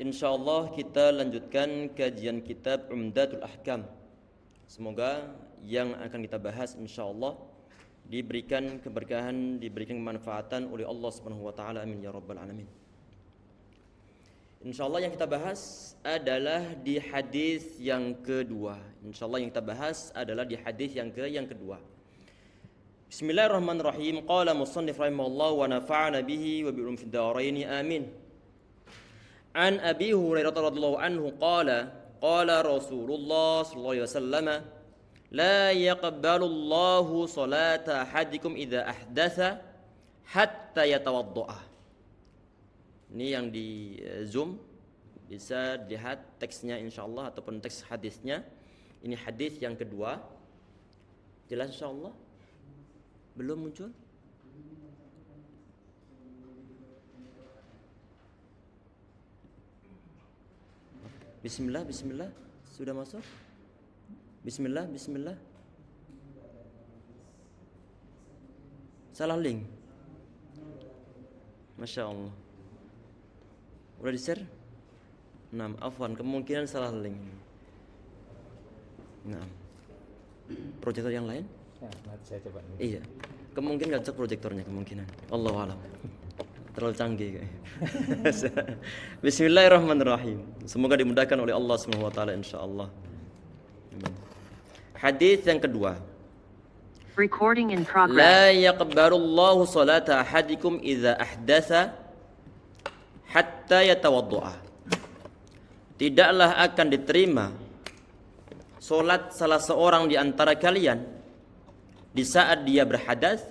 Insyaallah kita lanjutkan kajian kitab Umdatul Ahkam. Semoga yang akan kita bahas insyaallah diberikan keberkahan, diberikan kemanfaatan oleh Allah Subhanahu wa taala. Amin ya rabbal alamin. Insyaallah yang kita bahas adalah di hadis yang kedua. Insyaallah yang kita bahas adalah di hadis yang kedua. Bismillahirrahmanirrahim. Qala musannif rahimahullah wa nafa'ana bihi wa bi ulum fid dharain. Amin. An Abi Hurairah radhiyallahu anhu qala qala Rasulullah sallallahu alaihi wasallam la yaqbalu Allahu salata ahadikum idza ahdatsa hatta yatawaddaa. Ini yang di Zoom bisa lihat teksnya insyaallah ataupun teks hadisnya. Ini hadis yang kedua. Jelas insyaallah? Belum muncul? Bismillah, bismillah. Sudah masuk? Bismillah, bismillah. Salah link. Masya Allah. Udah di-share? Nah, afwan, kemungkinan salah link. Nah. Proyektor yang lain? Ya, nanti saya coba. Iya. Kemungkinan nggak cek proyektornya, kemungkinan. Allahu a'lam. Terlalu canggih kayaknya. Bismillahirrahmanirrahim. Semoga dimudahkan oleh Allah Subhanahu wa taala insyaallah. Hadis yang kedua. Recording in progress. La yaqbalu Allahu salata ahadikum idza ahdatsa hatta yatawaddaa. Tidaklah akan diterima salat salah seorang di antara kalian di saat dia berhadas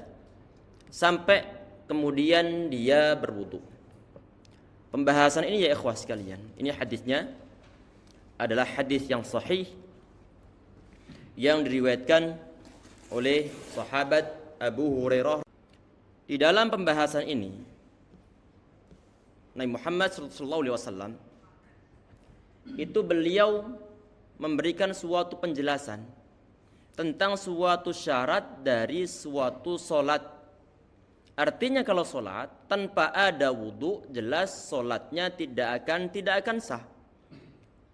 sampai kemudian dia berwudu. Pembahasan ini ya ikhwah sekalian, ini hadisnya adalah hadis yang sahih yang diriwayatkan oleh sahabat Abu Hurairah. Di dalam pembahasan ini Nabi Muhammad SAW itu beliau memberikan suatu penjelasan tentang suatu syarat dari suatu solat. Artinya kalau solat tanpa ada wudu, jelas solatnya tidak akan sah.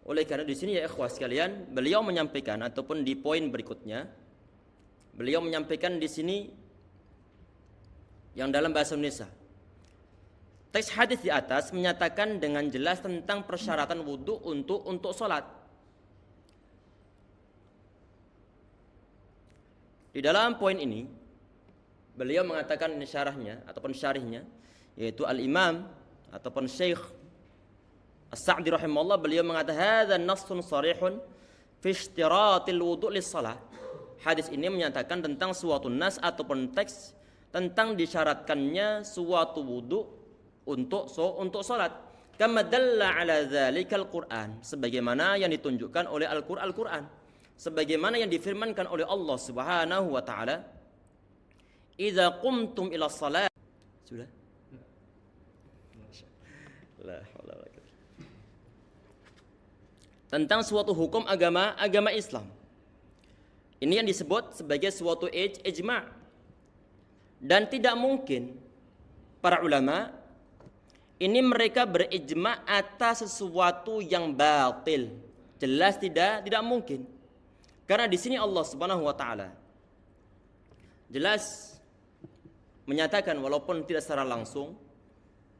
Oleh karena di sini ya ikhwah sekalian, beliau menyampaikan ataupun di poin berikutnya, beliau menyampaikan di sini yang dalam bahasa Indonesia. Teks hadis di atas menyatakan dengan jelas tentang persyaratan wudu untuk solat. Di dalam poin ini beliau mengatakan ini syarahnya ataupun syarihnya, yaitu Al-Imam ataupun Syekh As-Sa'di rahimahullah, beliau mengatakan hadza nassun sharihun fi ishtiratil wudu' lis-shalah. Hadis ini menyatakan tentang suatu nas ataupun teks tentang disyaratkannya suatu wudu untuk salat. Kama dalla ala dzalikal Qur'an, sebagaimana yang ditunjukkan oleh Al-Qur'an. Sebagaimana yang difirmankan oleh Allah Subhanahu wa taala, idza qumtum ila shalah. Sudah? La haula wala quwwata. Tentang suatu hukum agama Islam. Ini yang disebut sebagai suatu ijma'. Dan tidak mungkin para ulama ini mereka berijma' atas sesuatu yang batil. Jelas tidak mungkin. Karena di sini Allah Subhanahu wa taala jelas menyatakan walaupun tidak secara langsung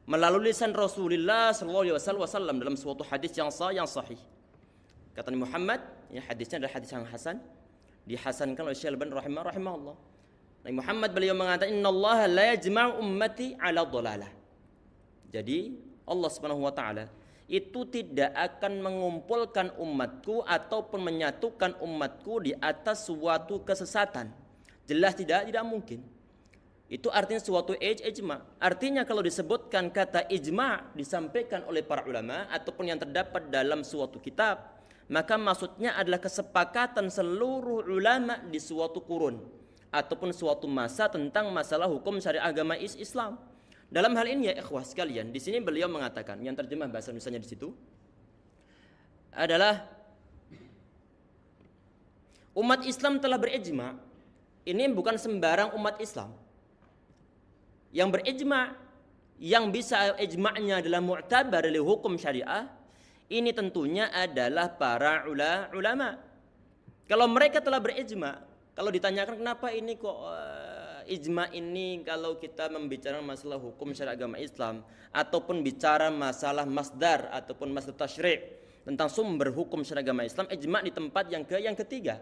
melalui lisan Rasulullah sallallahu alaihi wasallam dalam suatu hadis yang sahih. Kata Nabi Muhammad, ya hadisnya adalah hadis yang hasan, dihasankan oleh Syekh Al-Albani rahimahullah. Nabi Muhammad beliau mengatakan innallaha la yajma'u ummati 'ala dhalalah. Jadi Allah Subhanahu wa taala itu tidak akan mengumpulkan umatku ataupun menyatukan umatku di atas suatu kesesatan. Jelas tidak mungkin. Itu artinya suatu ijma'. Artinya kalau disebutkan kata ijma' disampaikan oleh para ulama ataupun yang terdapat dalam suatu kitab, maka maksudnya adalah kesepakatan seluruh ulama di suatu kurun ataupun suatu masa tentang masalah hukum syariah agama Islam. Dalam hal ini ya ikhwah sekalian, di sini beliau mengatakan, yang terjemah bahasa Indonesianya di situ adalah umat Islam telah berijma'. Ini bukan sembarang umat Islam. Yang berijma', yang bisa ijma'nya adalah mu'tabar oleh hukum syariah, Ini tentunya adalah para ulama. Kalau mereka telah berijma, kalau ditanyakan kenapa ini kok ijma ini kalau kita membicarakan masalah hukum syariat agama Islam ataupun bicara masalah masdar ataupun masdar tasyri' tentang sumber hukum syariat agama Islam, ijma di tempat yang ketiga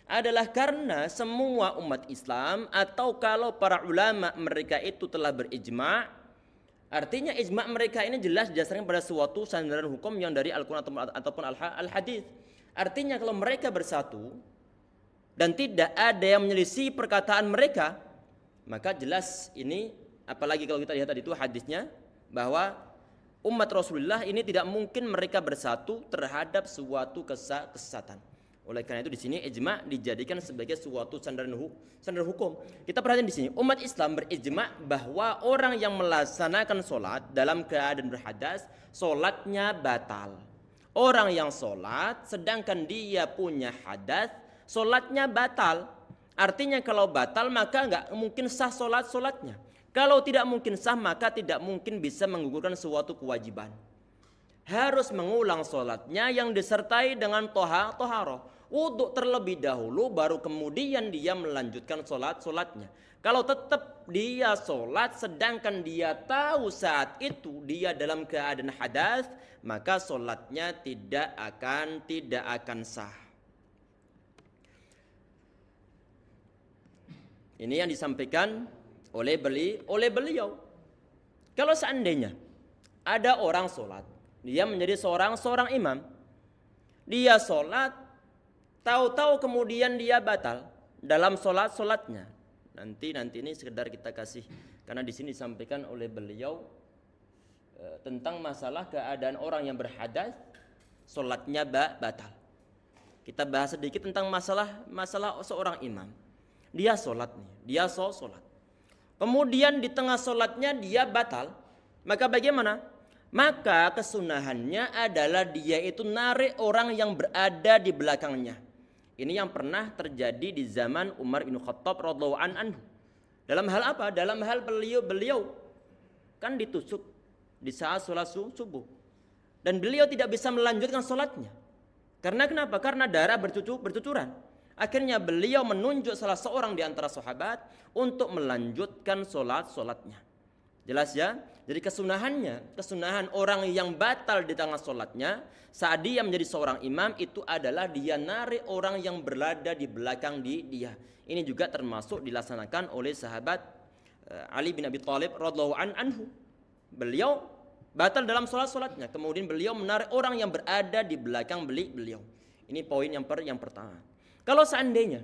adalah karena semua umat Islam atau kalau para ulama mereka itu telah berijma, artinya ijma mereka ini jelas didasarkan pada suatu sandaran hukum yang dari Al-Quran ataupun Al-Hadis. Artinya kalau mereka bersatu dan tidak ada yang menyelisih perkataan mereka, maka jelas ini, apalagi kalau kita lihat tadi itu hadisnya, bahwa umat Rasulullah ini tidak mungkin mereka bersatu terhadap suatu kesesatan. Oleh karena itu di sini ijma dijadikan sebagai suatu sandaran hukum. Kita perhatikan di sini, umat Islam berijma bahwa orang yang melaksanakan sholat dalam keadaan berhadas, sholatnya batal. Orang yang sholat sedangkan dia punya hadas, sholatnya batal. Artinya kalau batal maka nggak mungkin sah sholatnya. Kalau tidak mungkin sah maka tidak mungkin bisa menggugurkan suatu kewajiban. Harus mengulang sholatnya yang disertai dengan toharoh. Wudhu terlebih dahulu baru kemudian dia melanjutkan sholatnya. Kalau tetap dia sholat sedangkan dia tahu saat itu dia dalam keadaan hadas, maka sholatnya tidak akan sah. Ini yang disampaikan oleh beliau. Kalau seandainya ada orang sholat, dia menjadi seorang imam, dia sholat, tahu-tahu kemudian dia batal dalam sholatnya. Nanti ini sekedar kita kasih, karena di sini disampaikan oleh beliau tentang masalah keadaan orang yang berhadas, sholatnya batal. Kita bahas sedikit tentang masalah seorang imam. Dia sholat nih, dia sholat. Kemudian di tengah sholatnya dia batal, maka bagaimana? Maka kesunahannya adalah dia itu narik orang yang berada di belakangnya. Ini yang pernah terjadi di zaman Umar bin Khattab radhiyallahu anhu. Dalam hal apa? Dalam hal beliau kan ditusuk di saat sholat subuh. Dan beliau tidak bisa melanjutkan sholatnya. Karena kenapa? Karena darah bercucuran. Akhirnya beliau menunjuk salah seorang di antara sahabat untuk melanjutkan sholatnya. Jelas ya? Jadi kesunahan orang yang batal di tengah sholatnya saat dia menjadi seorang imam itu adalah dia narik orang yang berada di belakang dia. Ini juga termasuk dilaksanakan oleh sahabat Ali bin Abi Thalib radhiyallahu anhu. Beliau batal dalam sholatnya, kemudian beliau menarik orang yang berada di belakang beliau. Ini poin yang pertama. Kalau seandainya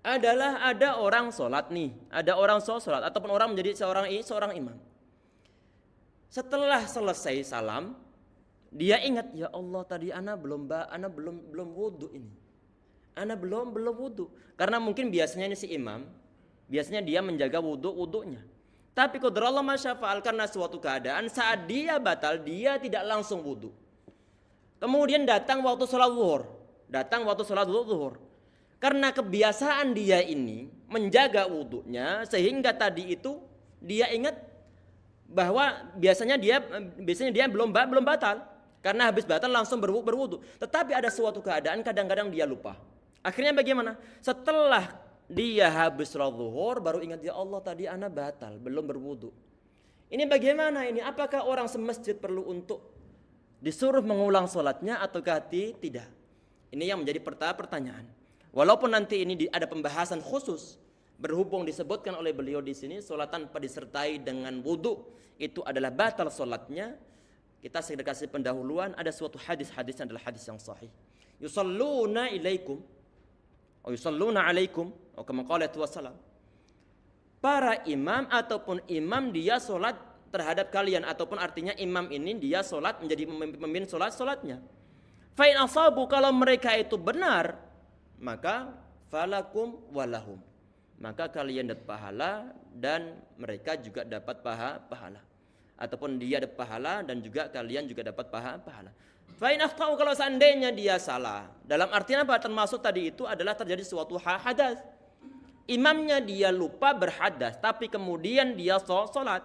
ada orang sholat nih, ada orang sholat ataupun orang menjadi seorang imam. Setelah selesai salam, dia ingat, ya Allah tadi ana belum wudu ini. Ana belum wudu. Karena mungkin biasanya ini si imam, biasanya dia menjaga wudunya. Tapi qadarullah masyafa'al, karena suatu keadaan saat dia batal, dia tidak langsung wudu. Kemudian datang waktu sholat zuhur. Karena kebiasaan dia ini menjaga wudunya, sehingga tadi itu dia ingat bahwa biasanya dia belum batal, karena habis batal langsung berwudu. Tetapi ada suatu keadaan kadang-kadang dia lupa. Akhirnya bagaimana? Setelah dia habis sholat zuhur baru ingat, ya Allah tadi ana batal, belum berwudu. Ini bagaimana ini? Apakah orang semasjid perlu untuk disuruh mengulang sholatnya ataukah tidak? Ini yang menjadi pertanyaan. Walaupun nanti ini ada pembahasan khusus, berhubung disebutkan oleh beliau di sini sholat tanpa disertai dengan wudu itu adalah batal sholatnya. Kita segera kasih pendahuluan, ada suatu hadisnya adalah hadis yang sahih. Yusalluna ilaikum atau yusalluna alaikum atau kama qala wasallam. Para imam ataupun imam dia sholat terhadap kalian, ataupun artinya imam ini dia sholat menjadi pemimpin sholatnya. Fa in asabu, kalau mereka itu benar, maka falakum walahum, maka kalian dapat pahala dan mereka juga dapat pahala. Ataupun dia dapat pahala dan juga kalian juga dapat pahala. Fa in akhtau, kalau seandainya dia salah, dalam artian apa? Termasuk tadi itu adalah terjadi suatu hadas. Imamnya dia lupa berhadas, tapi kemudian dia sholat.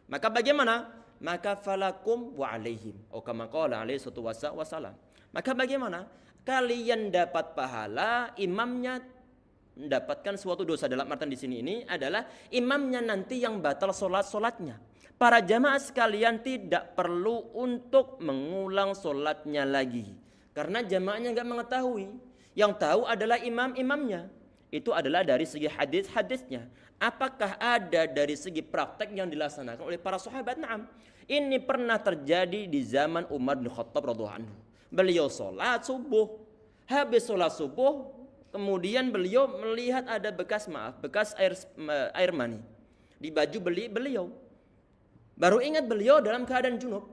Maka bagaimana? maka falakum wa alaihim. Kama qala alaihi wasallam. Maka bagaimana? Kalian dapat pahala, imamnya mendapatkan suatu dosa. Dalam artian di sini ini adalah imamnya nanti yang batal solatnya. Para jamaah sekalian tidak perlu untuk mengulang solatnya lagi, karena jamaahnya nggak mengetahui. Yang tahu adalah imamnya. Itu adalah dari segi hadisnya. Apakah ada dari segi praktek yang dilaksanakan oleh para sahabat? Naam. Ini pernah terjadi di zaman Umar bin Khattab radhiyallahu anhu. Beliau sholat subuh, habis sholat subuh, kemudian beliau melihat ada bekas air mani di baju beliau. Baru ingat beliau dalam keadaan junub.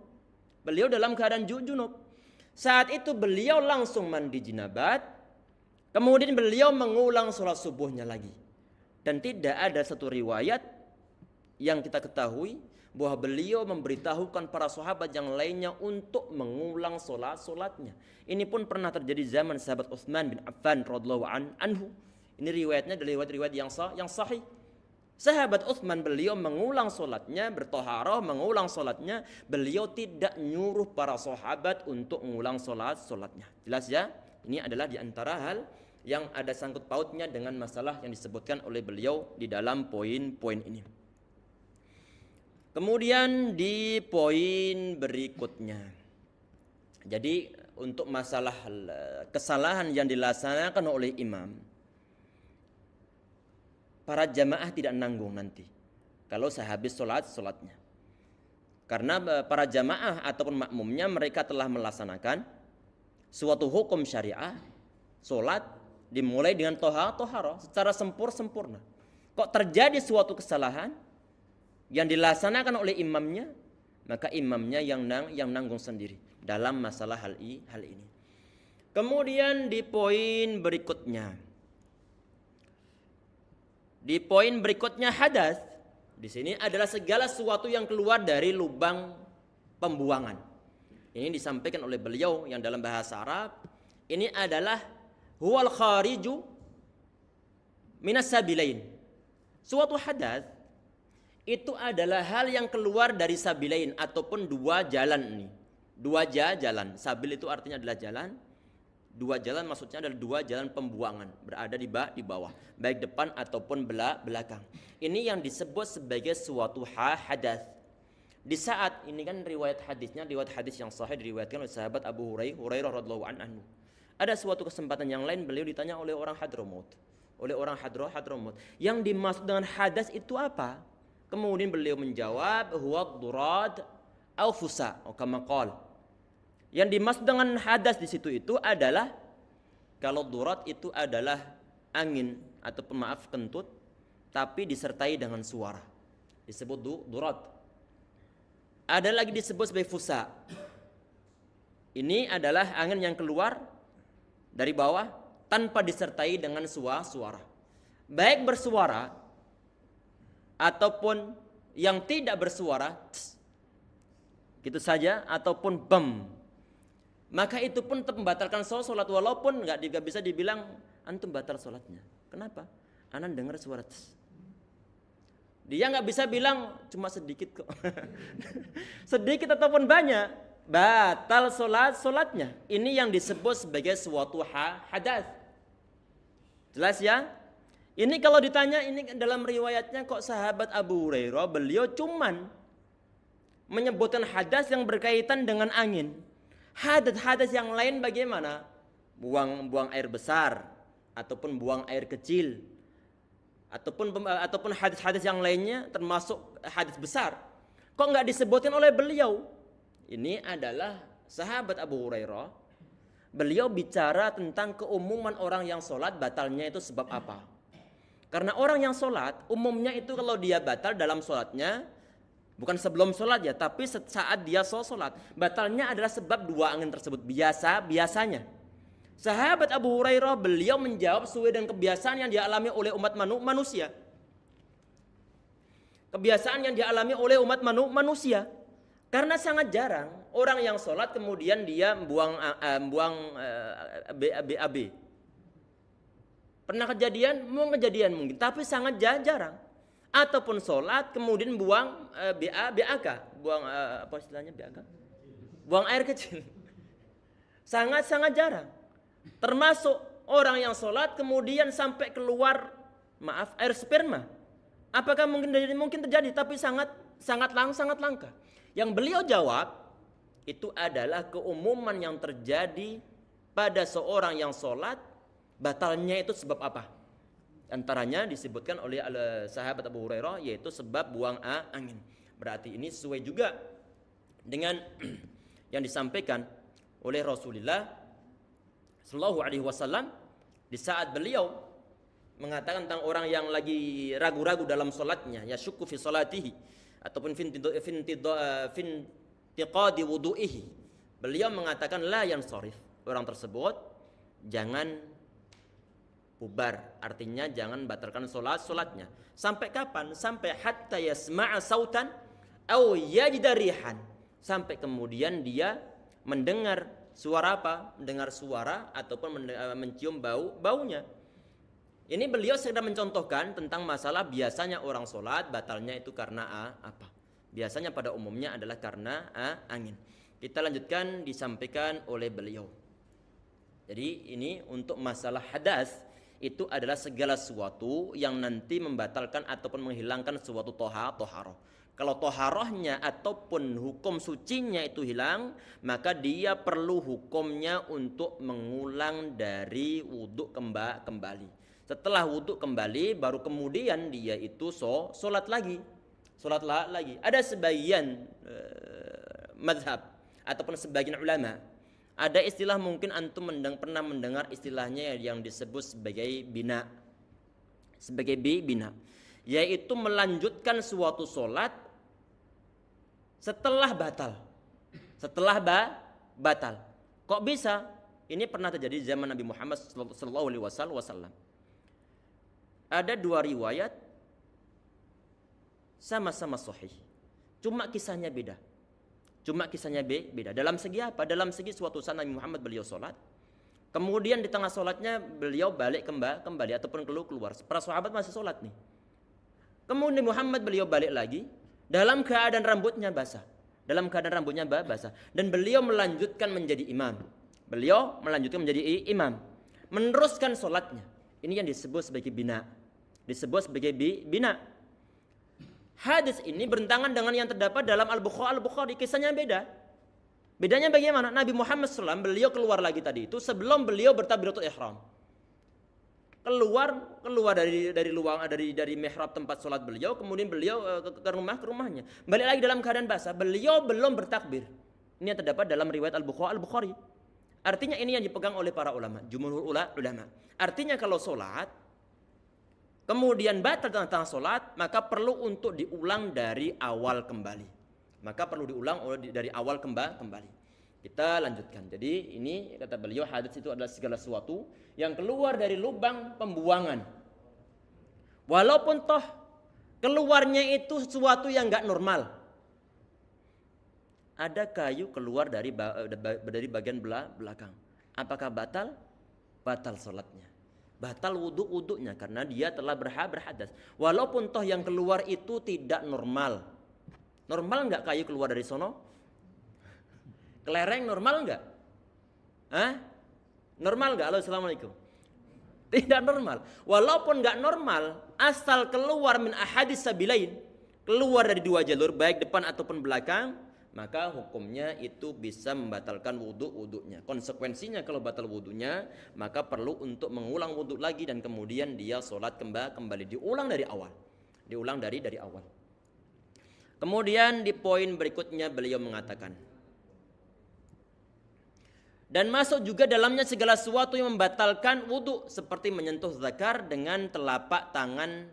Saat itu beliau langsung mandi jinabat, kemudian beliau mengulang sholat subuhnya lagi. Dan tidak ada satu riwayat yang kita ketahui bahwa beliau memberitahukan para sahabat yang lainnya untuk mengulang solatnya. Ini pun pernah terjadi zaman sahabat Utsman bin Affan radhiyallahu anhu. Ini riwayatnya dari riwayat yang sahih. Sahabat Utsman beliau mengulang solatnya, bertoharoh mengulang solatnya. Beliau tidak nyuruh para sahabat untuk mengulang solatnya. Jelas ya? Ini adalah diantara hal yang ada sangkut pautnya dengan masalah yang disebutkan oleh beliau di dalam poin-poin ini. Kemudian di poin berikutnya, jadi untuk masalah kesalahan yang dilaksanakan oleh imam, para jamaah tidak nanggung nanti kalau sehabis solatnya, karena para jamaah ataupun makmumnya mereka telah melaksanakan suatu hukum syariah, solat dimulai dengan toharoh secara sempurna. Kok terjadi suatu kesalahan yang dilaksanakan oleh imamnya, maka imamnya yang nanggung sendiri dalam masalah hal ini. Kemudian di poin berikutnya hadas. Di sini adalah segala sesuatu yang keluar dari lubang pembuangan. Ini disampaikan oleh beliau yang dalam bahasa Arab, ini adalah huwal khariju minas sabilain. Suatu hadas itu adalah hal yang keluar dari sabilain ataupun dua jalan ini. Dua jalan. Sabil itu artinya adalah jalan. Dua jalan maksudnya adalah dua jalan pembuangan berada di bawah, baik depan ataupun belakang. Ini yang disebut sebagai suatu hadas. Di saat ini kan riwayat hadis yang sahih diriwayatkan oleh sahabat Abu Hurairah radhiyallahu anhu. Ada suatu kesempatan yang lain beliau ditanya oleh orang Hadramaut. Yang dimaksud dengan hadas itu apa? Kemudian beliau menjawab, huwa durad au fusa, kama qala. Yang dimaksud dengan hadas di situ itu adalah, kalau durad itu adalah angin ataupun kentut tapi disertai dengan suara, disebut durad. Ada lagi disebut sebagai fusa. Ini adalah angin yang keluar dari bawah tanpa disertai dengan suara. Baik bersuara ataupun yang tidak bersuara, gitu saja, ataupun bam, maka itu pun membatalkan sholat, walaupun nggak bisa dibilang antum batal sholatnya. Kenapa? Anan dengar suara dia nggak bisa bilang cuma sedikit kok. Sedikit ataupun banyak, batal sholatnya. Ini yang disebut sebagai suatu hadas. Jelas ya? Ini kalau ditanya, ini dalam riwayatnya kok sahabat Abu Hurairah beliau cuman menyebutkan hadas yang berkaitan dengan angin. Hadas yang lain bagaimana? Buang air besar ataupun buang air kecil ataupun hadis-hadis yang lainnya termasuk hadis besar. Kok nggak disebutkan oleh beliau? Ini adalah sahabat Abu Hurairah. Beliau bicara tentang keumuman orang yang sholat batalnya itu sebab apa? Karena orang yang sholat umumnya itu kalau dia batal dalam sholatnya, bukan sebelum sholat ya, tapi saat dia sholat, batalnya adalah sebab dua angin tersebut. Biasanya sahabat Abu Hurairah beliau menjawab sesuai dengan kebiasaan yang dialami oleh umat manusia. Kebiasaan yang dialami oleh umat manusia. Karena sangat jarang orang yang sholat kemudian dia buang BAB. Pernah kejadian mungkin, tapi sangat jarang. Ataupun sholat kemudian buang BAK, apa istilahnya BAK? Buang air kecil. Sangat-sangat jarang. Termasuk orang yang sholat kemudian sampai keluar air sperma. Apakah mungkin terjadi? Tapi sangat langka. Yang beliau jawab itu adalah keumuman yang terjadi pada seorang yang sholat, batalnya itu sebab apa? Antaranya disebutkan oleh sahabat Abu Hurairah, yaitu sebab buang angin. Berarti ini sesuai juga dengan yang disampaikan oleh Rasulullah Sallallahu Alaihi Wasallam di saat beliau mengatakan tentang orang yang lagi ragu-ragu dalam sholatnya, ya syukku fi sholatihi ataupun fintiqadi wudu'ihi. Beliau mengatakan la yansharif, orang tersebut jangan bubar, artinya jangan batalkan sholatnya. Sampai kapan? Sampai hatta yasma'a sautan aw yajida rihan, sampai kemudian dia mendengar suara apa? Mendengar suara ataupun mencium baunya. Ini beliau sedang mencontohkan tentang masalah biasanya orang sholat batalnya itu karena apa? Biasanya pada umumnya adalah karena angin. Kita lanjutkan disampaikan oleh beliau. Jadi ini untuk masalah hadas itu adalah segala sesuatu yang nanti membatalkan ataupun menghilangkan suatu toharoh. Kalau toharohnya ataupun hukum sucinya itu hilang, maka dia perlu hukumnya untuk mengulang dari wudhu kembali. Setelah wudhu kembali, baru kemudian dia itu sholat lagi. Ada sebagian mazhab ataupun sebagian ulama, ada istilah mungkin antum pernah mendengar istilahnya yang disebut sebagai bina. Sebagai bina, yaitu melanjutkan suatu sholat setelah batal. Kok bisa? Ini pernah terjadi zaman Nabi Muhammad SAW. Ada dua riwayat sama-sama sahih. Cuma kisahnya beda. Dalam segi apa? Dalam segi suatu saat Nabi Muhammad beliau sholat. Kemudian di tengah sholatnya beliau balik kembali ataupun keluar. Para sahabat masih sholat nih. Kemudian Muhammad beliau balik lagi dalam keadaan rambutnya basah. Dan beliau melanjutkan menjadi imam. Meneruskan sholatnya. Ini yang disebut sebagai bina. Hadis ini bertentangan dengan yang terdapat dalam Al-Bukhari. Kisahnya beda. Bedanya bagaimana? Nabi Muhammad SAW beliau keluar lagi tadi itu sebelum beliau bertakbiratul ihram. Keluar dari mihrab tempat sholat beliau, kemudian beliau ke rumahnya. Balik lagi dalam keadaan basah. Beliau belum bertakbir. Ini yang terdapat dalam riwayat Al-Bukhari. Artinya ini yang dipegang oleh para ulama, jumhur ulama. Artinya kalau sholat kemudian batal tentang sholat, maka perlu untuk diulang dari awal kembali. Kita lanjutkan. Jadi ini kata beliau, hadis itu adalah segala sesuatu yang keluar dari lubang pembuangan. Walaupun toh keluarnya itu sesuatu yang enggak normal. Ada kayu keluar dari bagian belakang. Apakah batal? Batal sholatnya. Batal wudhunya karena dia telah berhadas. Walaupun toh yang keluar itu tidak normal. Normal enggak kayu keluar dari sono? Kelereng normal enggak? Normal enggak? Halo, assalamualaikum. Tidak normal. Walaupun enggak normal, asal keluar min ahadis sabilain, keluar dari dua jalur baik depan ataupun belakang, maka hukumnya itu bisa membatalkan wudhunya. Konsekuensinya kalau batal wudhunya, maka perlu untuk mengulang wudhu lagi dan kemudian dia sholat kembali, diulang dari awal. Kemudian di poin berikutnya beliau mengatakan, dan masuk juga dalamnya segala sesuatu yang membatalkan wudhu, seperti menyentuh zakar dengan telapak tangan.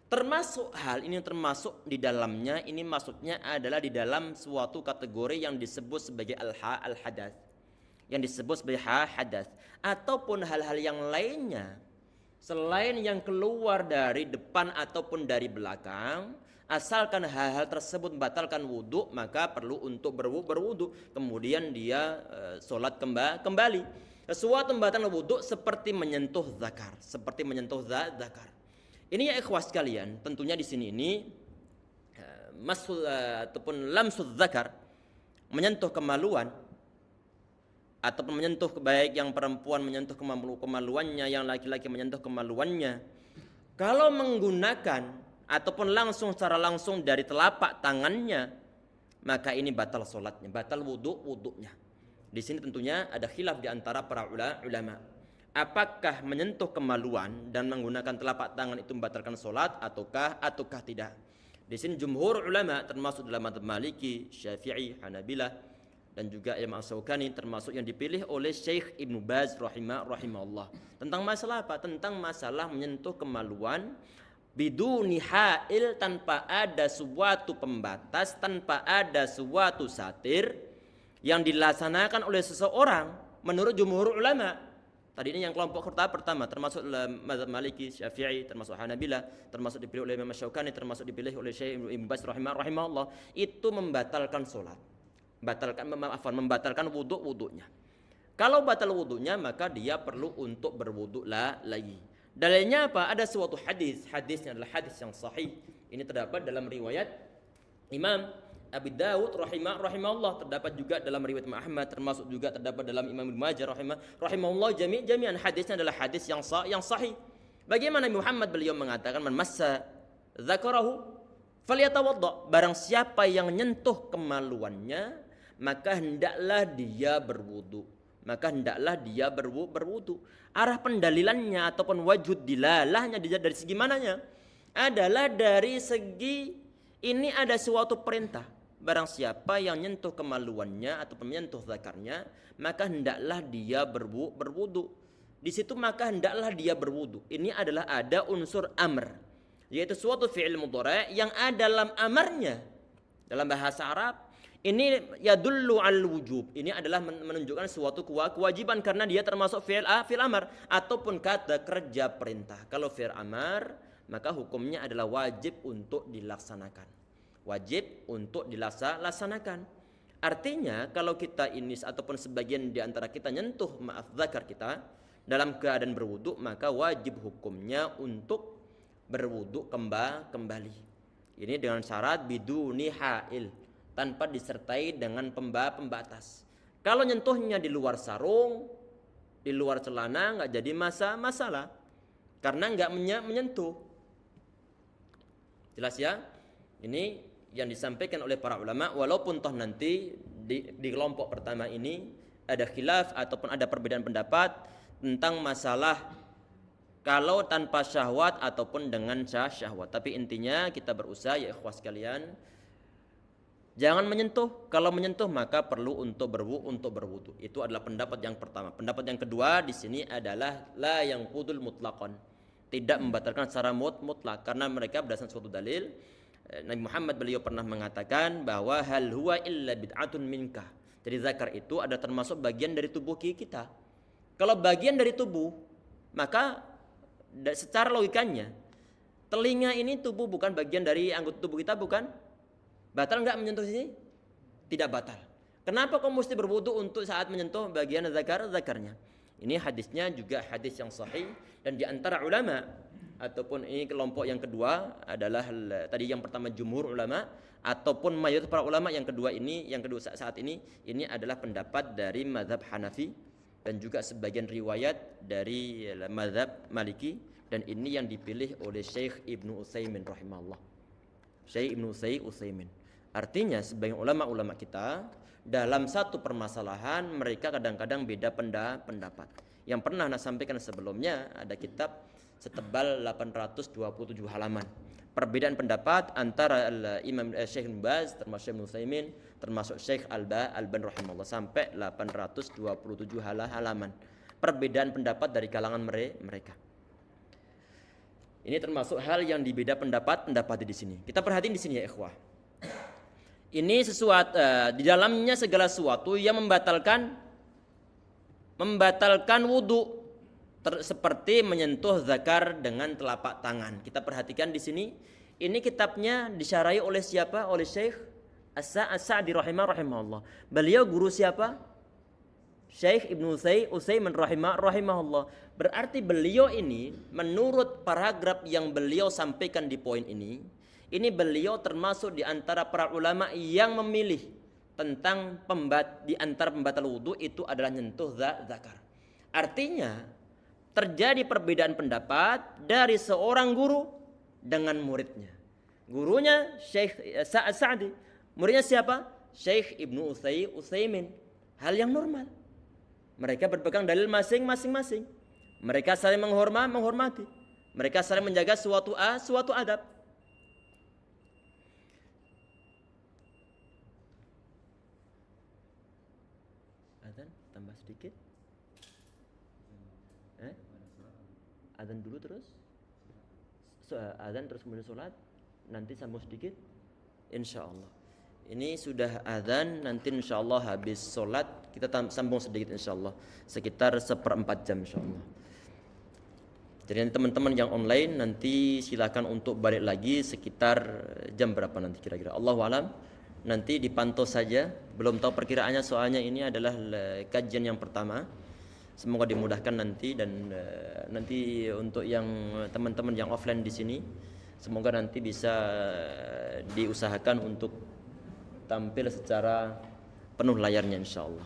Termasuk hal ini termasuk di dalamnya, ini maksudnya adalah di dalam suatu kategori yang disebut sebagai al-hadas, ataupun hal-hal yang lainnya selain yang keluar dari depan ataupun dari belakang. Asalkan hal-hal tersebut membatalkan wudhu, maka perlu untuk berwudhu, kemudian dia sholat kembali. Sesuatu membatalkan wudhu seperti menyentuh zakar. Ini ya ikhwas sekalian, tentunya di sini ini ataupun lamsul dzakar, menyentuh kemaluan ataupun menyentuh baik yang perempuan menyentuh kemaluannya, yang laki-laki menyentuh kemaluannya, kalau menggunakan ataupun langsung secara langsung dari telapak tangannya, maka ini batal solatnya, batal wudunya. Di sini tentunya ada khilaf di antara para ulama. Apakah menyentuh kemaluan dan menggunakan telapak tangan itu membatalkan solat ataukah tidak? Di sini jumhur ulama termasuk dalam mazhab Maliki, Syafi'i, Hanabilah dan juga Imam Syaukani, termasuk yang dipilih oleh Syekh Ibnu Baz rahimahullah. Tentang masalah apa? Tentang masalah menyentuh kemaluan biduni ha'il, tanpa ada suatu pembatas, tanpa ada suatu satir yang dilaksanakan oleh seseorang menurut jumhur ulama. Tadi ini yang kelompok pertama termasuk mazhab Maliki, Syafi'i, termasuk Hanabilah, termasuk dipilih oleh Imam Syaukani, termasuk dipilih oleh Syekh Ibnu Baz rahimahullah, itu membatalkan salat. Membatalkan wudunya. Kalau batal wudunya, maka dia perlu untuk berwudu lagi. Dalilnya apa? Ada suatu hadisnya adalah hadis yang sahih. Ini terdapat dalam riwayat Imam Abi Dawud rahimahullah, terdapat juga dalam riwayat Imam Ahmad, termasuk juga terdapat dalam Imam Ibnu Majah rahimahullah. Jami'an hadisnya adalah hadis yang sahih. Bagaimana Muhammad beliau mengatakan, man massa dzakarahu falyatawadda, barang siapa yang nyentuh kemaluannya, maka hendaklah dia berwudu. Arah pendalilannya ataupun wajud dilalahnya dari segi mananya? Adalah dari segi ini ada suatu perintah. Barang siapa yang nyentuh kemaluannya ataupun menyentuh zakarnya, maka hendaklah dia berwudu. Di situ maka hendaklah dia berwudu. Ini adalah ada unsur amr, yaitu suatu fi'il mudhari' yang ada dalam amarnya. Dalam bahasa Arab ini yadullu al wujub. Ini adalah menunjukkan suatu kewajiban karena dia termasuk fi'il amar ataupun kata kerja perintah. Kalau fi'il amar, maka hukumnya adalah wajib untuk dilaksanakan. Artinya kalau kita ini ataupun sebagian di antara kita nyentuh zakar kita dalam keadaan berwudu, maka wajib hukumnya untuk berwudu kembali. Ini dengan syarat biduni ha'il, tanpa disertai dengan pembatas. Kalau nyentuhnya di luar sarung, di luar celana, nggak jadi masalah, karena nggak menyentuh. Jelas ya? Ini yang disampaikan oleh para ulama, walaupun toh nanti di kelompok pertama ini ada khilaf ataupun ada perbedaan pendapat tentang masalah kalau tanpa syahwat ataupun dengan syahwat. Tapi intinya kita berusaha ya ikhwas sekalian, jangan menyentuh. Kalau menyentuh maka perlu untuk berwudu. Itu adalah pendapat yang pertama. Pendapat yang kedua di sini adalah la yang qudul mutlaqan, tidak membatalkan secara mutlak, karena mereka berdasarkan suatu dalil. Nabi Muhammad beliau pernah mengatakan bahwa hal huwa illa bid'atun minka. Jadi zakar itu ada termasuk bagian dari tubuh kita. Kalau bagian dari tubuh, maka secara logikanya telinga ini tubuh, bukan bagian dari anggota tubuh kita, bukan? Batal enggak menyentuh sini? Tidak batal. Kenapa kau mesti berwudu untuk saat menyentuh bagian zakarnya? Ini hadisnya juga hadis yang sahih, dan di antara ulama ataupun ini kelompok yang kedua adalah tadi yang pertama jumhur ulama ataupun mayoritas para ulama, yang kedua saat ini adalah pendapat dari mazhab Hanafi dan juga sebagian riwayat dari mazhab Maliki, dan ini yang dipilih oleh Syekh Ibnu Utsaimin rahimahullah. Syekh Ibnu Utsaimin. Artinya sebagian ulama-ulama kita dalam satu permasalahan mereka kadang-kadang beda pendapat. Yang pernah saya sampaikan sebelumnya, ada kitab setebal 827 halaman. Perbedaan pendapat antara Imam Syekh Ibnu Baz, termasuk Ibnu Utsaimin, termasuk Syekh Al-Albani rahimahullah, sampai 827 halaman. Perbedaan pendapat dari kalangan mereka. Ini termasuk hal yang dibeda pendapat di sini. Kita perhatiin di sini ya ikhwah. Ini sesuatu di dalamnya segala sesuatu yang membatalkan wudu, seperti menyentuh zakar dengan telapak tangan. Kita perhatikan di sini. Ini kitabnya disyarahi oleh siapa? Oleh Syekh As-Sa'di rahimahullah. Beliau guru siapa? Syekh Ibnu Utsaimin rahimahullah. Berarti beliau ini menurut paragraf yang beliau sampaikan di poin ini ini beliau termasuk di antara para ulama yang memilih tentang di antara pembatal wudu itu adalah nyentuh zakar. Artinya terjadi perbedaan pendapat dari seorang guru dengan muridnya. Gurunya Syekh Sa'di, muridnya siapa? Syekh Ibnu Utsaimin. Hal yang normal. Mereka berpegang dalil masing-masing. Mereka saling menghormati. Mereka saling menjaga suatu adab. Adzan tambah sedikit. Adzan dulu terus. Adzan terus kemudian sholat. Nanti sambung sedikit. Insyaallah. Ini sudah adzan, nanti insyaallah habis sholat kita sambung sedikit insyaallah. Sekitar 1/4 jam insyaallah. Jadi nanti teman-teman yang online nanti silakan untuk balik lagi sekitar jam berapa nanti kira-kira. Allahu a'lam. Nanti dipantau saja. Belum tahu perkiraannya soalnya ini adalah kajian yang pertama. Semoga dimudahkan nanti dan nanti untuk yang teman-teman yang offline di sini semoga nanti bisa diusahakan untuk tampil secara penuh layarnya insyaallah.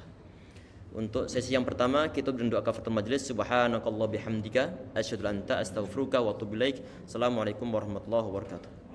Untuk sesi yang pertama kita berdoa kafaratul majlis. Subhanakallah bihamdika asyhadu an la ilaha illa anta astaghfiruka wa atubu ilaik. Assalamualaikum warahmatullahi wabarakatuh.